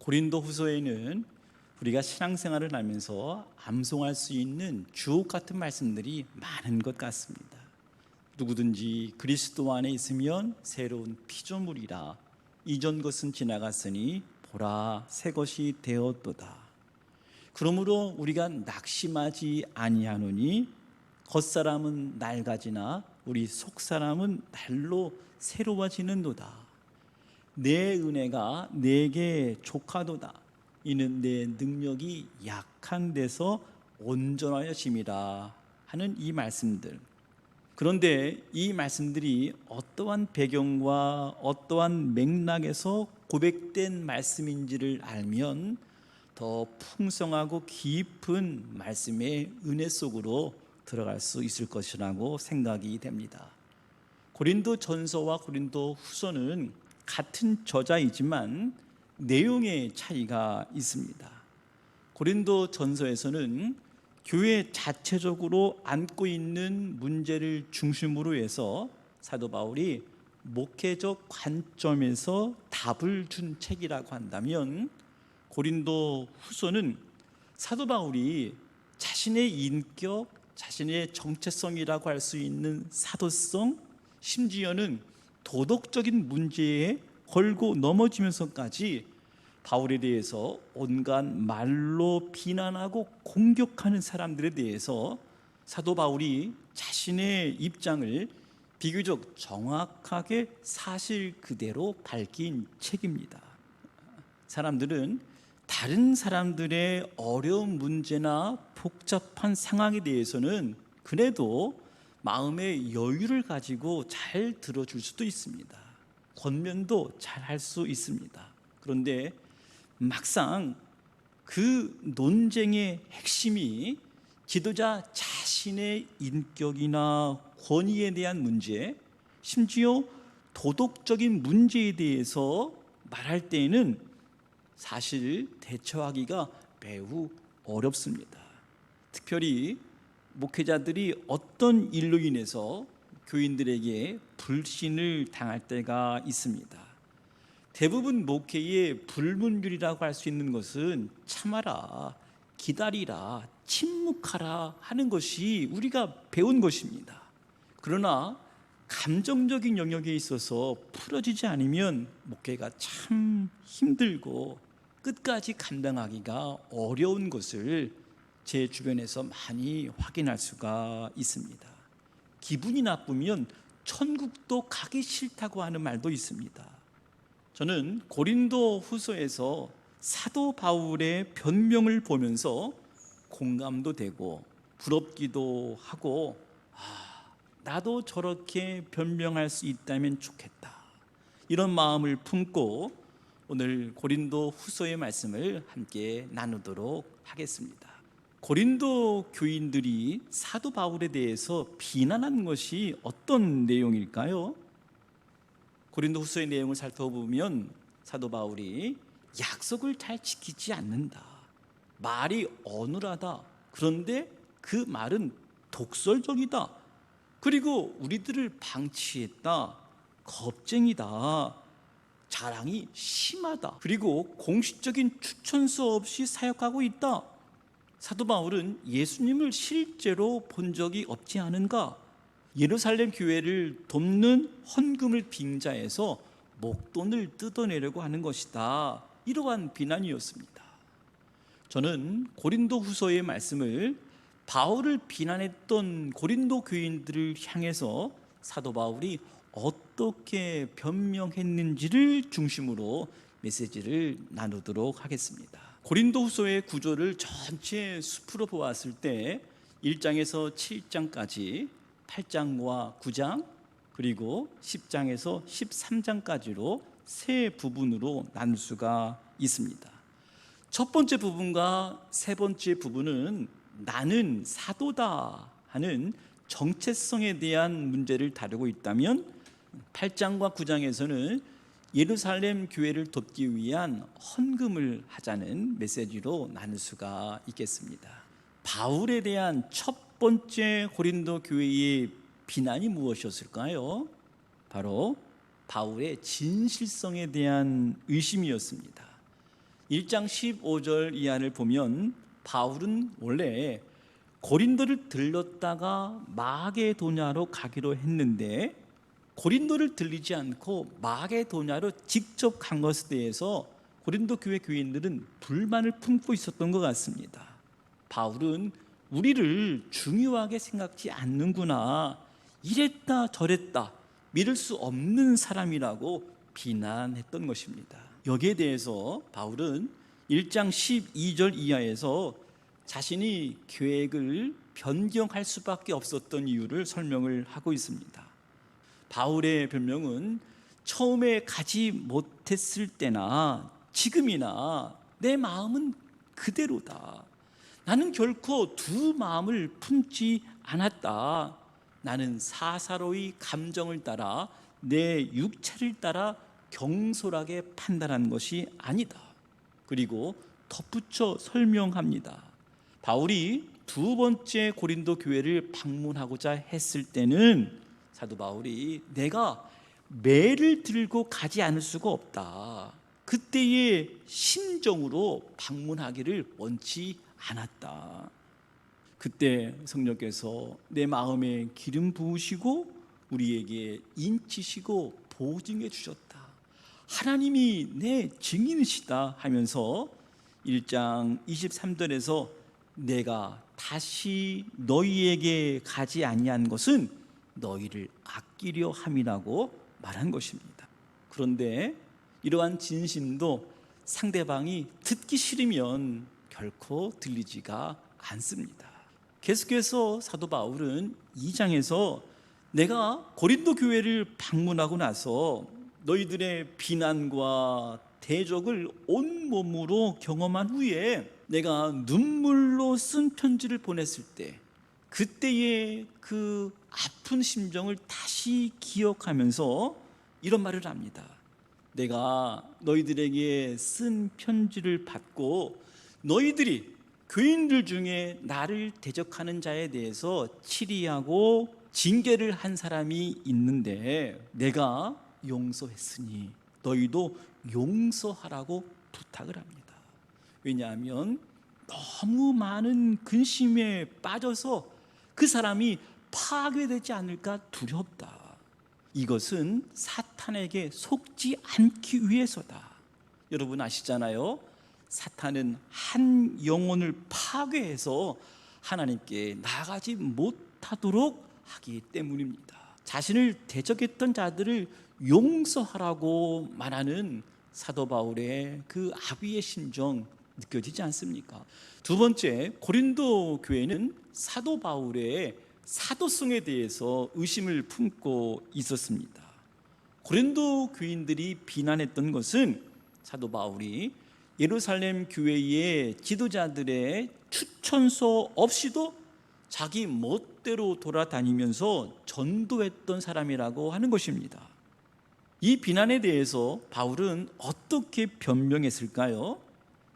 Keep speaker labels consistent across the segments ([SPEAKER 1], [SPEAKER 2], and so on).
[SPEAKER 1] 고린도 후서에는 우리가 신앙생활을 하면서 암송할 수 있는 주옥 같은 말씀들이 많은 것 같습니다. 누구든지 그리스도 안에 있으면 새로운 피조물이라, 이전 것은 지나갔으니 보라 새 것이 되었도다. 그러므로 우리가 낙심하지 아니하노니 겉사람은 낡아지나 우리 속사람은 날로 새로워지는도다. 내 은혜가 내게 족하도다. 이는 내 능력이 약한 데서 온전하여짐이라 하는 이 말씀들. 그런데 이 말씀들이 어떠한 배경과 어떠한 맥락에서 고백된 말씀인지를 알면 더 풍성하고 깊은 말씀의 은혜 속으로 들어갈 수 있을 것이라고 생각이 됩니다. 고린도 전서와 고린도 후서는 같은 저자이지만 내용의 차이가 있습니다. 고린도 전서에서는 교회 자체적으로 안고 있는 문제를 중심으로 해서 사도 바울이 목회적 관점에서 답을 준 책이라고 한다면, 고린도 후서는 사도 바울이 자신의 인격, 자신의 정체성이라고 할 수 있는 사도성, 심지어는 도덕적인 문제에 걸고 넘어지면서까지 바울에 대해서 온갖 말로 비난하고 공격하는 사람들에 대해서 사도 바울이 자신의 입장을 비교적 정확하게 사실 그대로 밝힌 책입니다. 사람들은 다른 사람들의 어려운 문제나 복잡한 상황에 대해서는 그래도 마음의 여유를 가지고 잘 들어줄 수도 있습니다. 권면도 잘 할 수 있습니다. 그런데 막상 그 논쟁의 핵심이 지도자 자신의 인격이나 권위에 대한 문제, 심지어 도덕적인 문제에 대해서 말할 때에는 사실 대처하기가 매우 어렵습니다. 특별히 목회자들이 어떤 일로 인해서 교인들에게 불신을 당할 때가 있습니다. 대부분 목회의 불문율이라고 할 수 있는 것은 참아라, 기다리라, 침묵하라 하는 것이 우리가 배운 것입니다. 그러나 감정적인 영역에 있어서 풀어지지 않으면 목회가 참 힘들고 끝까지 감당하기가 어려운 것을 제 주변에서 많이 확인할 수가 있습니다. 기분이 나쁘면 천국도 가기 싫다고 하는 말도 있습니다. 저는 고린도 후서에서 사도 바울의 변명을 보면서 공감도 되고 부럽기도 하고, 나도 저렇게 변명할 수 있다면 좋겠다, 이런 마음을 품고 오늘 고린도 후서의 말씀을 함께 나누도록 하겠습니다. 고린도 교인들이 사도 바울에 대해서 비난한 것이 어떤 내용일까요? 고린도 후서의 내용을 살펴보면 사도 바울이 약속을 잘 지키지 않는다, 말이 어눌하다, 그런데 그 말은 독설적이다, 그리고 우리들을 방치했다, 겁쟁이다, 자랑이 심하다, 그리고 공식적인 추천서 없이 사역하고 있다. 사도 바울은 예수님을 실제로 본 적이 없지 않은가? 예루살렘 교회를 돕는 헌금을 빙자해서 목돈을 뜯어내려고 하는 것이다, 이러한 비난이었습니다. 저는 고린도 후서의 말씀을 바울을 비난했던 고린도 교인들을 향해서 사도 바울이 어떻게 변명했는지를 중심으로 메시지를 나누도록 하겠습니다. 고린도 후서의 구조를 전체 숲으로 보았을 때 1장에서 7장까지 8장과 9장, 그리고 10장에서 13장까지로 세 부분으로 나눌 수가 있습니다. 첫 번째 부분과 세 번째 부분은 나는 사도다 하는 정체성에 대한 문제를 다루고 있다면, 8장과 9장에서는 예루살렘 교회를 돕기 위한 헌금을 하자는 메시지로 나눌 수가 있겠습니다. 바울에 대한 첫 번째 고린도 교회의 비난이 무엇이었을까요? 바로 바울의 진실성에 대한 의심이었습니다. 1장 15절 이하를 보면 바울은 원래 고린도를 들렀다가 마게도냐로 가기로 했는데 고린도를 들리지 않고 마게도냐로 직접 간 것에 대해서 고린도 교회 교인들은 불만을 품고 있었던 것 같습니다. 바울은 우리를 중요하게 생각지 않는구나, 이랬다 저랬다 믿을 수 없는 사람이라고 비난했던 것입니다. 여기에 대해서 바울은 1장 12절 이하에서 자신이 계획을 변경할 수밖에 없었던 이유를 설명을 하고 있습니다. 바울의 변명은 처음에 가지 못했을 때나 지금이나 내 마음은 그대로다. 나는 결코 두 마음을 품지 않았다. 나는 사사로이 감정을 따라 내 육체를 따라 경솔하게 판단한 것이 아니다. 그리고 덧붙여 설명합니다. 바울이 두 번째 고린도 교회를 방문하고자 했을 때는 사도 바울이 내가 매를 들고 가지 않을 수가 없다. 그때의 심정으로 방문하기를 원치 않았다. 그때 성령께서 내 마음에 기름 부으시고 우리에게 인치시고 보증해 주셨다. 하나님이 내 증인이시다 하면서 1장 23절에서 내가 다시 너희에게 가지 아니한 것은 너희를 아끼려 함이라고 말한 것입니다. 그런데 이러한 진심도 상대방이 듣기 싫으면 결코 들리지가 않습니다. 계속해서 사도 바울은 2장에서 내가 고린도 교회를 방문하고 나서 너희들의 비난과 대적을 온몸으로 경험한 후에 내가 눈물로 쓴 편지를 보냈을 때 그때의 그 아픈 심정을 다시 기억하면서 이런 말을 합니다. 내가 너희들에게 쓴 편지를 받고 너희들이 교인들 중에 나를 대적하는 자에 대해서 치리하고 징계를 한 사람이 있는데 내가 용서했으니 너희도 용서하라고 부탁을 합니다. 왜냐하면 너무 많은 근심에 빠져서 그 사람이 파괴되지 않을까 두렵다. 이것은 사탄에게 속지 않기 위해서다. 여러분 아시잖아요. 사탄은 한 영혼을 파괴해서 하나님께 나가지 못하도록 하기 때문입니다. 자신을 대적했던 자들을 용서하라고 말하는 사도 바울의 그 아비의 심정 느껴지지 않습니까? 두 번째, 고린도 교회는 사도 바울의 사도성에 대해서 의심을 품고 있었습니다. 고린도 교인들이 비난했던 것은 사도 바울이 예루살렘 교회의 지도자들의 추천서 없이도 자기 멋대로 돌아다니면서 전도했던 사람이라고 하는 것입니다. 이 비난에 대해서 바울은 어떻게 변명했을까요?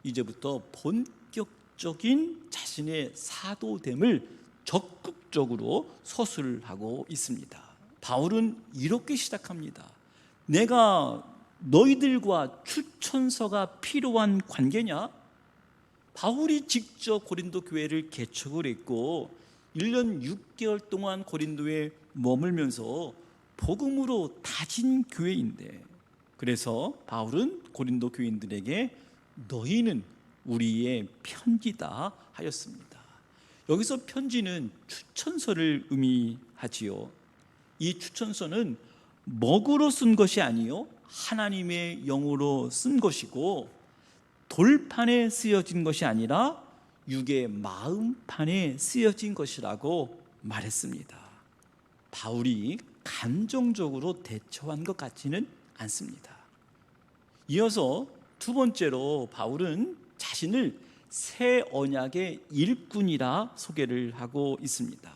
[SPEAKER 1] 이제부터 본격적인 자신의 사도됨을 적극적으로 서술하고 있습니다. 바울은 이렇게 시작합니다. 내가 너희들과 추천서가 필요한 관계냐? 바울이 직접 고린도 교회를 개척을 했고 1년 6개월 동안 고린도에 머물면서 복음으로 다진 교회인데, 그래서 바울은 고린도 교인들에게 너희는 우리의 편지다 하였습니다. 여기서 편지는 추천서를 의미하지요. 이 추천서는 먹으로 쓴 것이 아니요 하나님의 영으로 쓴 것이고 돌판에 쓰여진 것이 아니라 육의 마음판에 쓰여진 것이라고 말했습니다. 바울이 감정적으로 대처한 것 같지는 않습니다. 이어서 두 번째로 바울은 자신을 새 언약의 일꾼이라 소개를 하고 있습니다.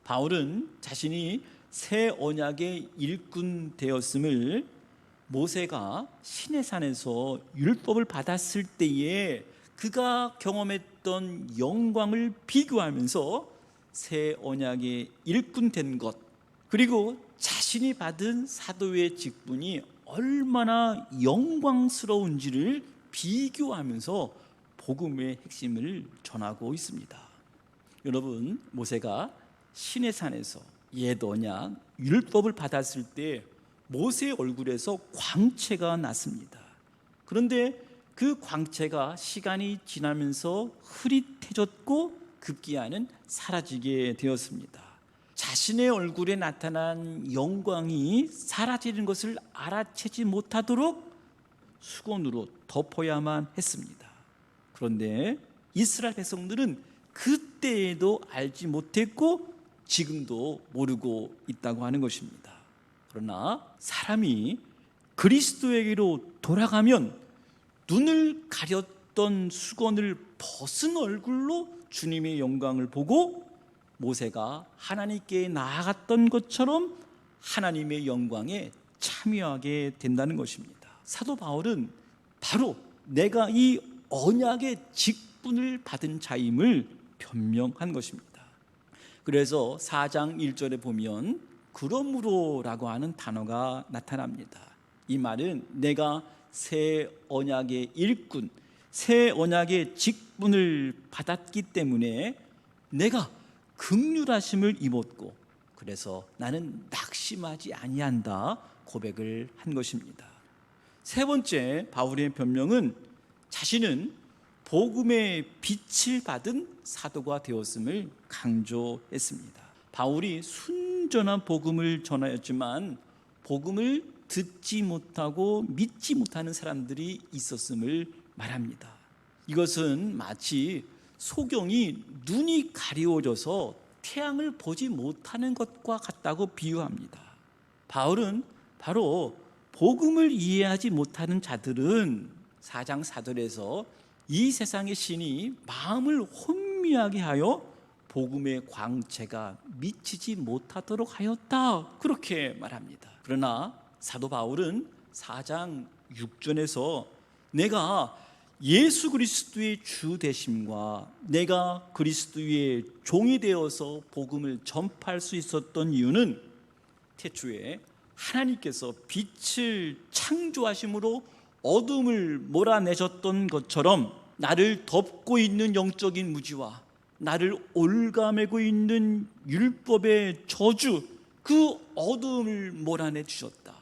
[SPEAKER 1] 바울은 자신이 새 언약의 일꾼 되었음을 모세가 시내산에서 율법을 받았을 때에 그가 경험했던 영광을 비교하면서 새 언약의 일꾼 된 것, 그리고 자신이 받은 사도의 직분이 얼마나 영광스러운지를 비교하면서 복음의 핵심을 전하고 있습니다. 여러분, 모세가 시내산에서 옛 언약 율법을 받았을 때 모세의 얼굴에서 광채가 났습니다. 그런데 그 광채가 시간이 지나면서 흐릿해졌고 급기야는 사라지게 되었습니다. 자신의 얼굴에 나타난 영광이 사라지는 것을 알아채지 못하도록 수건으로 덮어야만 했습니다. 그런데 이스라엘 백성들은 그때에도 알지 못했고 지금도 모르고 있다고 하는 것입니다. 그러나 사람이 그리스도에게로 돌아가면 눈을 가렸던 수건을 벗은 얼굴로 주님의 영광을 보고 모세가 하나님께 나아갔던 것처럼 하나님의 영광에 참여하게 된다는 것입니다. 사도 바울은 바로 내가 이 언약의 직분을 받은 자임을 변명한 것입니다. 그래서 4장 1절에 보면 그러므로라고 하는 단어가 나타납니다. 이 말은 내가 새 언약의 일꾼, 새 언약의 직분을 받았기 때문에 내가 긍휼하심을 입었고 그래서 나는 낙심하지 아니한다 고백을 한 것입니다. 세 번째 바울의 변명은 자신은 복음의 빛을 받은 사도가 되었음을 강조했습니다. 바울이 순전한 복음을 전하였지만 복음을 듣지 못하고 믿지 못하는 사람들이 있었음을 말합니다. 이것은 마치 소경이 눈이 가리워져서 태양을 보지 못하는 것과 같다고 비유합니다. 바울은 바로 복음을 이해하지 못하는 자들은 4장 4절에서 이 세상의 신이 마음을 혼미하게 하여 복음의 광채가 미치지 못하도록 하였다 그렇게 말합니다. 그러나 사도 바울은 4장 6절에서 내가 예수 그리스도의 주 되심과 내가 그리스도의 종이 되어서 복음을 전파할 수 있었던 이유는 태초에 하나님께서 빛을 창조하심으로 어둠을 몰아내셨던 것처럼 나를 덮고 있는 영적인 무지와 나를 올가매고 있는 율법의 저주, 그 어둠을 몰아내 주셨다.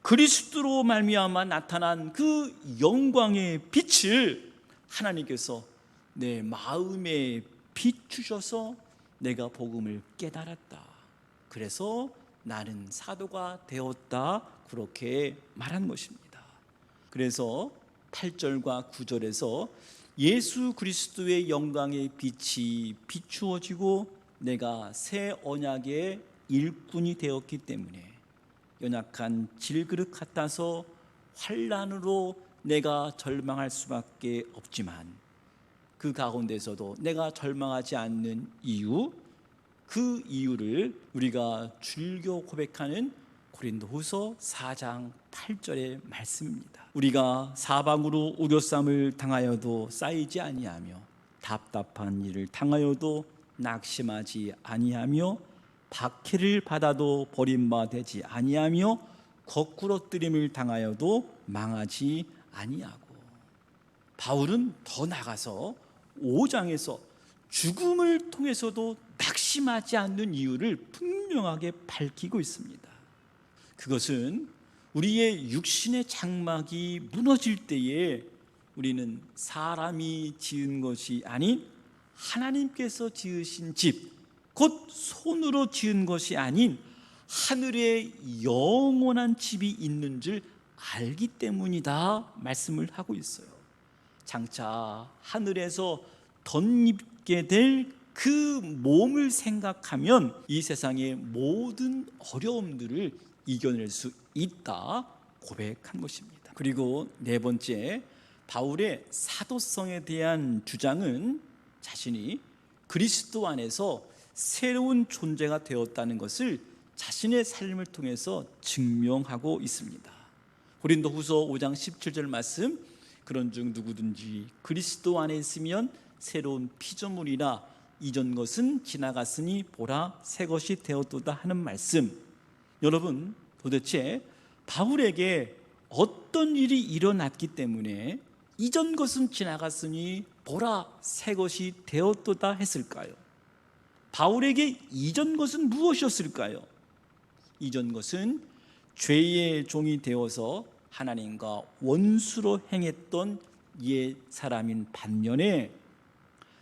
[SPEAKER 1] 그리스도로 말미암아 나타난 그 영광의 빛을 하나님께서 내 마음에 비추셔서 내가 복음을 깨달았다. 그래서 나는 사도가 되었다. 그렇게 말한 것입니다. 그래서 8절과 9절에서 예수 그리스도의 영광의 빛이 비추어지고 내가 새 언약의 일꾼이 되었기 때문에 연약한 질그릇 같아서 환난으로 내가 절망할 수밖에 없지만 그 가운데서도 내가 절망하지 않는 이유, 그 이유를 우리가 줄겨 고백하는 고린도후서 4장 8절의 말씀입니다. 우리가 사방으로 우겨쌈을 당하여도 쌓이지 아니하며 답답한 일을 당하여도 낙심하지 아니하며 박해를 받아도 버림받지 아니하며 거꾸러뜨림을 당하여도 망하지 아니하고. 바울은 더 나가서 5장에서 죽음을 통해서도 낙심하지 않는 이유를 분명하게 밝히고 있습니다. 그것은 우리의 육신의 장막이 무너질 때에 우리는 사람이 지은 것이 아닌 하나님께서 지으신 집, 곧 손으로 지은 것이 아닌 하늘에 영원한 집이 있는 줄 알기 때문이다 말씀을 하고 있어요. 장차 하늘에서 덧입게 될 그 몸을 생각하면 이 세상의 모든 어려움들을 이겨낼 수 있다 고백한 것입니다. 그리고 네 번째, 바울의 사도성에 대한 주장은 자신이 그리스도 안에서 새로운 존재가 되었다는 것을 자신의 삶을 통해서 증명하고 있습니다. 고린도후서 5장 17절 말씀, 그런즉 누구든지 그리스도 안에 있으면 새로운 피조물이라 이전 것은 지나갔으니 보라 새 것이 되었도다 하는 말씀. 여러분, 도대체 바울에게 어떤 일이 일어났기 때문에 이전 것은 지나갔으니 보라 새 것이 되었도다 했을까요? 바울에게 이전 것은 무엇이었을까요? 이전 것은 죄의 종이 되어서 하나님과 원수로 행했던 옛 사람인 반면에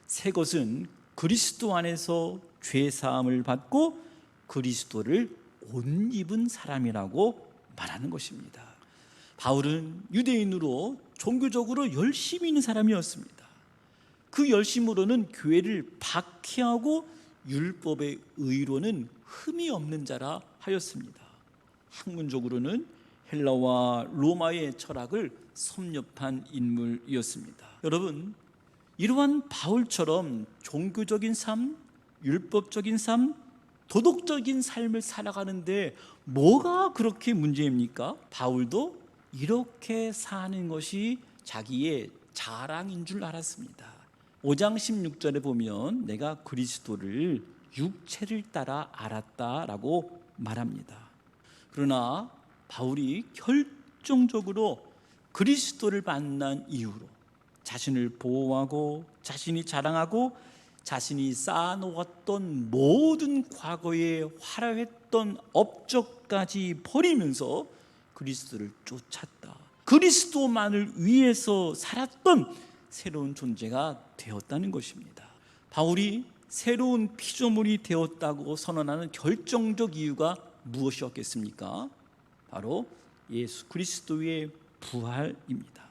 [SPEAKER 1] 새 것은 그리스도 안에서 죄 사함을 받고 그리스도를 옷 입은 사람이라고 말하는 것입니다. 바울은 유대인으로 종교적으로 열심히 있는 사람이었습니다. 그 열심으로는 교회를 박해하고 율법의 의로는 흠이 없는 자라 하였습니다. 학문적으로는 헬라와 로마의 철학을 섭렵한 인물이었습니다. 여러분, 이러한 바울처럼 종교적인 삶, 율법적인 삶, 도덕적인 삶을 살아가는데 뭐가 그렇게 문제입니까? 바울도 이렇게 사는 것이 자기의 자랑인 줄 알았습니다. 5장 16절에 보면 내가 그리스도를 육체를 따라 알았다라고 말합니다. 그러나 바울이 결정적으로 그리스도를 만난 이후로 자신을 보호하고 자신이 자랑하고 자신이 쌓아놓았던 모든 과거에 화려했던 업적까지 버리면서 그리스도를 쫓았다. 그리스도만을 위해서 살았던 새로운 존재가 되었다는 것입니다. 바울이 새로운 피조물이 되었다고 선언하는 결정적 이유가 무엇이었겠습니까? 바로 예수 그리스도의 부활입니다.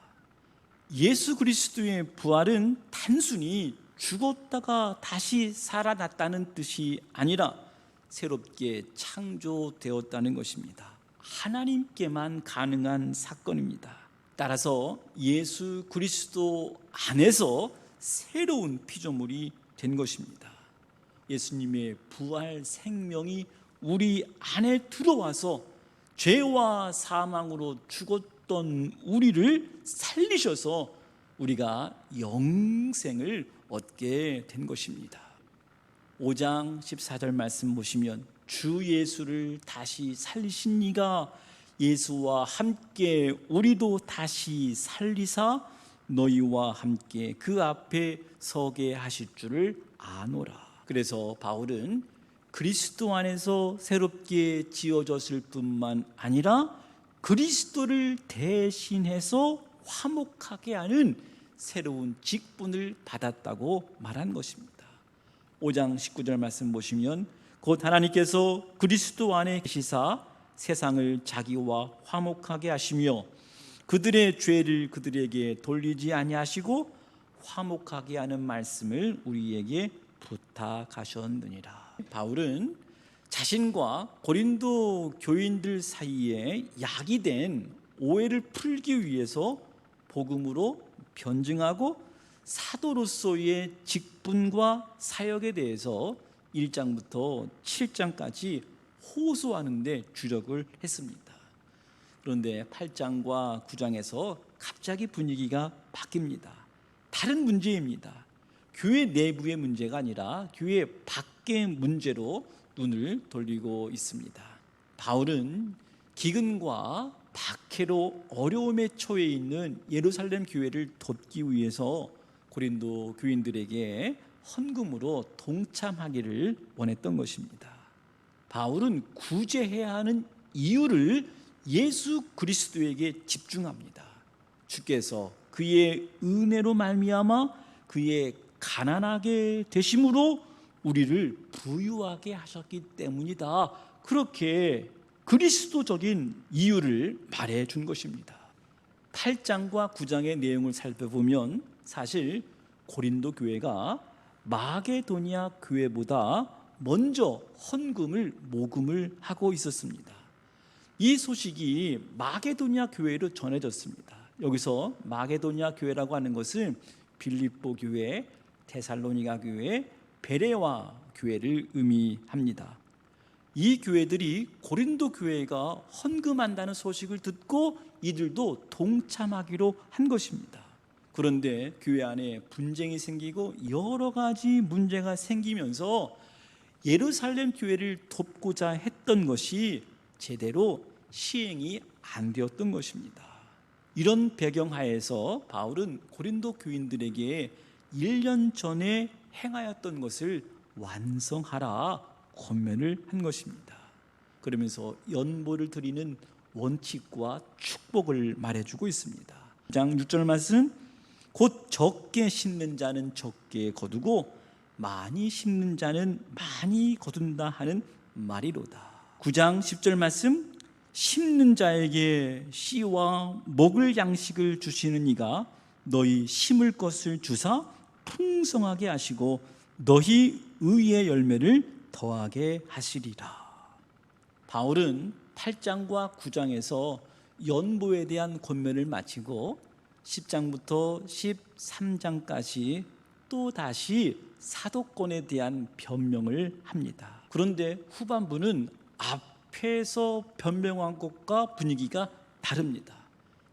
[SPEAKER 1] 예수 그리스도의 부활은 단순히 죽었다가 다시 살아났다는 뜻이 아니라 새롭게 창조되었다는 것입니다. 하나님께만 가능한 사건입니다. 따라서 예수 그리스도 안에서 새로운 피조물이 된 것입니다. 예수님의 부활 생명이 우리 안에 들어와서 죄와 사망으로 죽었던 우리를 살리셔서 우리가 영생을 얻게 된 것입니다. 5장 14절 말씀 보시면 주 예수를 다시 살리신 이가 예수와 함께 우리도 다시 살리사 너희와 함께 그 앞에 서게 하실 줄을 아노라. 그래서 바울은 그리스도 안에서 새롭게 지어졌을 뿐만 아니라 그리스도를 대신해서 화목하게 하는 새로운 직분을 받았다고 말한 것입니다. 5장 19절 말씀 보시면 곧 하나님께서 그리스도 안에 계시사 세상을 자기와 화목하게 하시며 그들의 죄를 그들에게 돌리지 아니하시고 화목하게 하는 말씀을 우리에게 부탁하셨느니라. 바울은 자신과 고린도 교인들 사이에 야기된 오해를 풀기 위해서 복음으로 변증하고 사도로서의 직분과 사역에 대해서 1장부터 7장까지 호소하는 데 주력을 했습니다. 그런데 8장과 9장에서 갑자기 분위기가 바뀝니다. 다른 문제입니다. 교회 내부의 문제가 아니라 교회 밖의 문제로 눈을 돌리고 있습니다. 바울은 기근과 박해로 어려움에 처해 있는 예루살렘 교회를 돕기 위해서 고린도 교인들에게 헌금으로 동참하기를 원했던 것입니다. 바울은 구제해야 하는 이유를 예수 그리스도에게 집중합니다. 주께서 그의 은혜로 말미암아 그의 가난하게 되심으로 우리를 부유하게 하셨기 때문이다. 그렇게 그리스도적인 이유를 말해 준 것입니다. 8장과 9장의 내용을 살펴보면 사실 고린도 교회가 마게도니아 교회보다 먼저 헌금을 모금을 하고 있었습니다. 이 소식이 마게도니아 교회로 전해졌습니다. 여기서 마게도니아 교회라고 하는 것은 빌립보 교회, 데살로니가 교회, 베레와 교회를 의미합니다. 이 교회들이 고린도 교회가 헌금한다는 소식을 듣고 이들도 동참하기로 한 것입니다. 그런데 교회 안에 분쟁이 생기고 여러 가지 문제가 생기면서 예루살렘 교회를 돕고자 했던 것이 제대로 시행이 안 되었던 것입니다. 이런 배경하에서 바울은 고린도 교인들에게 1년 전에 행하였던 것을 완성하라 권면을 한 것입니다. 그러면서 연보를 드리는 원칙과 축복을 말해주고 있습니다. 9장 6절 말씀, 곧 적게 심는 자는 적게 거두고 많이 심는 자는 많이 거둔다 하는 말이로다. 9장 10절 말씀, 심는 자에게 씨와 먹을 양식을 주시는 이가 너희 심을 것을 주사 풍성하게 하시고 너희 의의 열매를 더하게 하시리라. 바울은 8장과 9장에서 연보에 대한 권면을 마치고 10장부터 13장까지 또 다시 사도권에 대한 변명을 합니다. 그런데 후반부는 앞에서 변명한 것과 분위기가 다릅니다.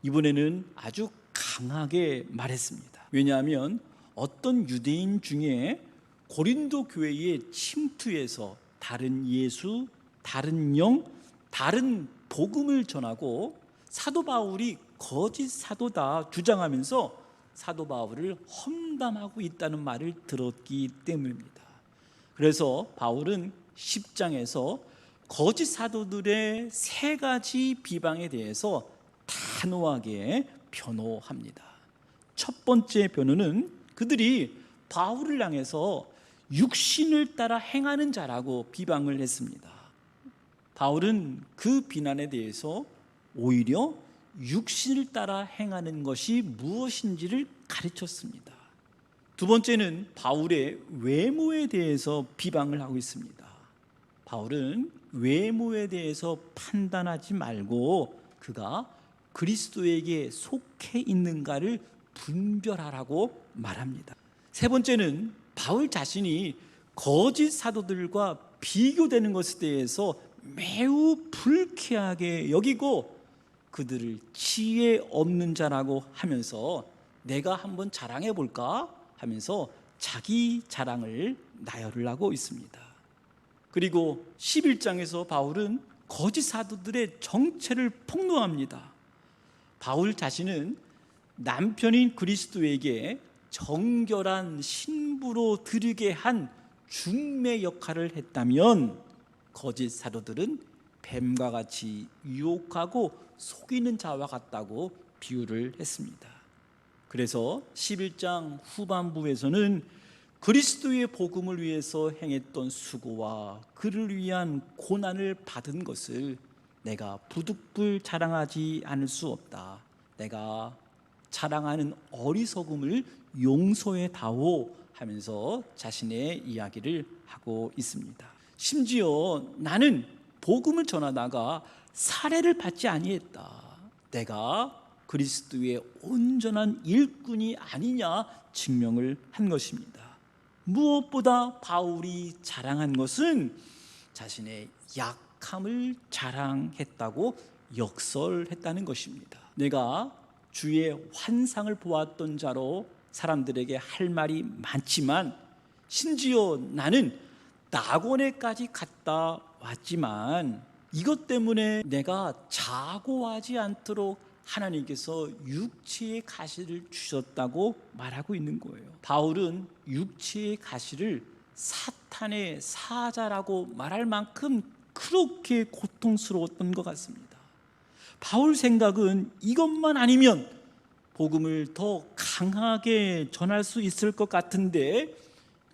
[SPEAKER 1] 이번에는 아주 강하게 말했습니다. 왜냐하면 어떤 유대인 중에 고린도 교회에 침투해서 다른 예수, 다른 영, 다른 복음을 전하고 사도 바울이 거짓 사도다 주장하면서 사도 바울을 험담하고 있다는 말을 들었기 때문입니다. 그래서 바울은 10장에서 거짓 사도들의 3가지 비방에 대해서 단호하게 변호합니다. 첫 번째 변호는 그들이 바울을 향해서 육신을 따라 행하는 자라고 비방을 했습니다. 바울은 그 비난에 대해서 오히려 육신을 따라 행하는 것이 무엇인지를 가르쳤습니다. 두 번째는 바울의 외모에 대해서 비방을 하고 있습니다. 바울은 외모에 대해서 판단하지 말고 그가 그리스도에게 속해 있는가를 분별하라고 말합니다. 세 번째는 바울 자신이 거짓 사도들과 비교되는 것에 대해서 매우 불쾌하게 여기고 그들을 지혜 없는 자라고 하면서 내가 한번 자랑해 볼까 하면서 자기 자랑을 나열을 하고 있습니다. 그리고 11장에서 바울은 거짓 사도들의 정체를 폭로합니다. 바울 자신은 남편인 그리스도에게 정결한 신부로 드리게 한 중매 역할을 했다면 거짓 사도들은 뱀과 같이 유혹하고 속이는 자와 같다고 비유를 했습니다. 그래서 11장 후반부에서는 그리스도의 복음을 위해서 행했던 수고와 그를 위한 고난을 받은 것을 내가 부득불 자랑하지 않을 수 없다. 내가 자랑하는 어리석음을 용서해다오 하면서 자신의 이야기를 하고 있습니다. 심지어 나는 복음을 전하다가 살해를 받지 아니했다. 내가 그리스도의 온전한 일꾼이 아니냐 증명을 한 것입니다. 무엇보다 바울이 자랑한 것은 자신의 약함을 자랑했다고 역설했다는 것입니다. 내가 주의 환상을 보았던 자로 사람들에게 할 말이 많지만 심지어 나는 낙원에까지 갔다 왔지만 이것 때문에 내가 자고하지 않도록 하나님께서 육체의 가시를 주셨다고 말하고 있는 거예요. 바울은 육체의 가시를 사탄의 사자라고 말할 만큼 그렇게 고통스러웠던 것 같습니다. 바울 생각은 이것만 아니면 복음을 더 강하게 전할 수 있을 것 같은데,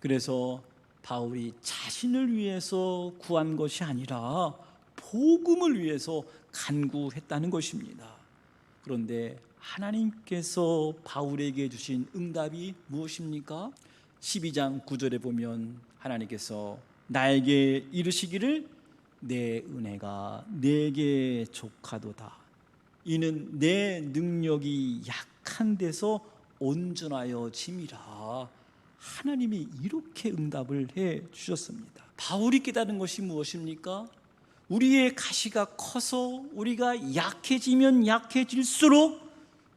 [SPEAKER 1] 그래서 바울이 자신을 위해서 구한 것이 아니라 복음을 위해서 간구했다는 것입니다. 그런데 하나님께서 바울에게 주신 응답이 무엇입니까? 12장 9절에 보면 하나님께서 나에게 이르시기를 내 은혜가 내게 족하도다. 이는 내 능력이 약한 데서 온전하여 짐이라. 하나님이 이렇게 응답을 해 주셨습니다. 바울이 깨달은 것이 무엇입니까? 우리의 가시가 커서 우리가 약해지면 약해질수록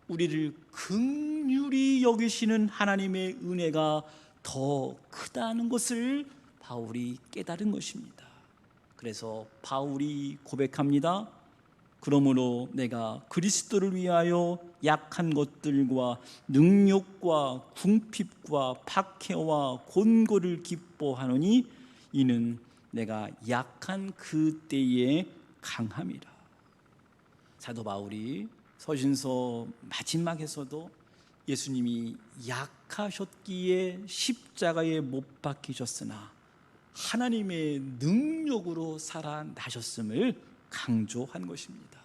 [SPEAKER 1] 우리를 긍휼히 여기시는 하나님의 은혜가 더 크다는 것을 바울이 깨달은 것입니다. 그래서 바울이 고백합니다. 그러므로 내가 그리스도를 위하여 약한 것들과 능욕과 궁핍과 박해와 곤고를 기뻐하노니 이는 내가 약한 그 때에 강함이라. 사도 바울이 서신서 마지막에서도 예수님이 약하셨기에 십자가에 못 박히셨으나 하나님의 능력으로 살아나셨음을 강조한 것입니다.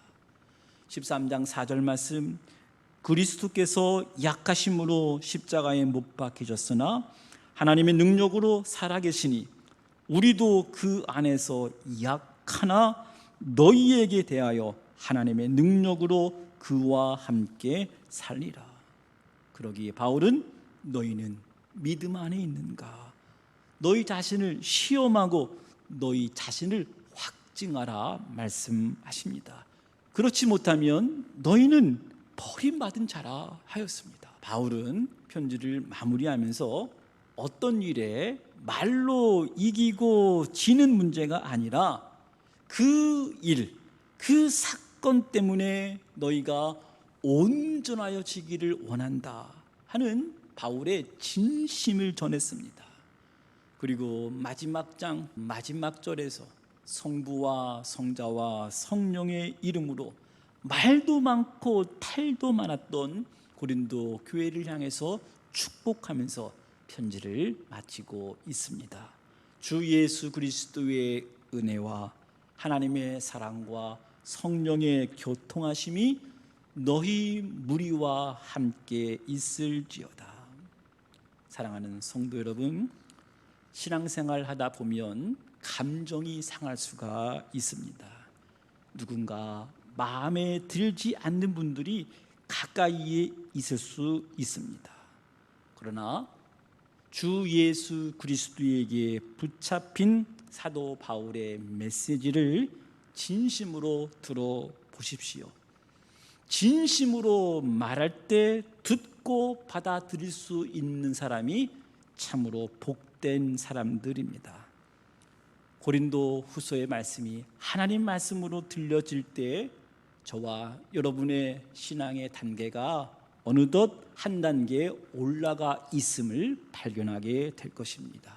[SPEAKER 1] 13장 4절 말씀, 그리스도께서 약하심으로 십자가에 못 박히셨으나 하나님의 능력으로 살아계시니 우리도 그 안에서 약하나 너희에게 대하여 하나님의 능력으로 그와 함께 살리라. 그러기에 바울은 너희는 믿음 안에 있는가? 너희 자신을 시험하고 너희 자신을 확증하라 말씀하십니다. 그렇지 못하면 너희는 버림받은 자라 하였습니다. 바울은 편지를 마무리하면서 어떤 일에 말로 이기고 지는 문제가 아니라 그 일, 그 사건 때문에 너희가 온전하여 지기를 원한다 하는 바울의 진심을 전했습니다. 그리고 마지막 장 마지막 절에서 성부와 성자와 성령의 이름으로 말도 많고 탈도 많았던 고린도 교회를 향해서 축복하면서 편지를 마치고 있습니다. 주 예수 그리스도의 은혜와 하나님의 사랑과 성령의 교통하심이 너희 무리와 함께 있을지어다. 사랑하는 성도 여러분, 신앙생활 하다 보면 감정이 상할 수가 있습니다. 누군가 마음에 들지 않는 분들이 가까이에 있을 수 있습니다. 그러나 주 예수 그리스도에게 붙잡힌 사도 바울의 메시지를 진심으로 들어보십시오. 진심으로 말할 때 듣고 받아들일 수 있는 사람이 참으로 복된 사람들입니다. 고린도 후서의 말씀이 하나님 말씀으로 들려질 때 저와 여러분의 신앙의 단계가 어느덧 한 단계 올라가 있음을 발견하게 될 것입니다.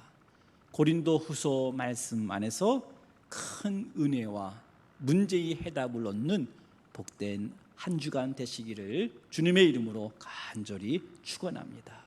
[SPEAKER 1] 고린도 후서 말씀 안에서 큰 은혜와 문제의 해답을 얻는 복된 한 주간 되시기를 주님의 이름으로 간절히 축원합니다.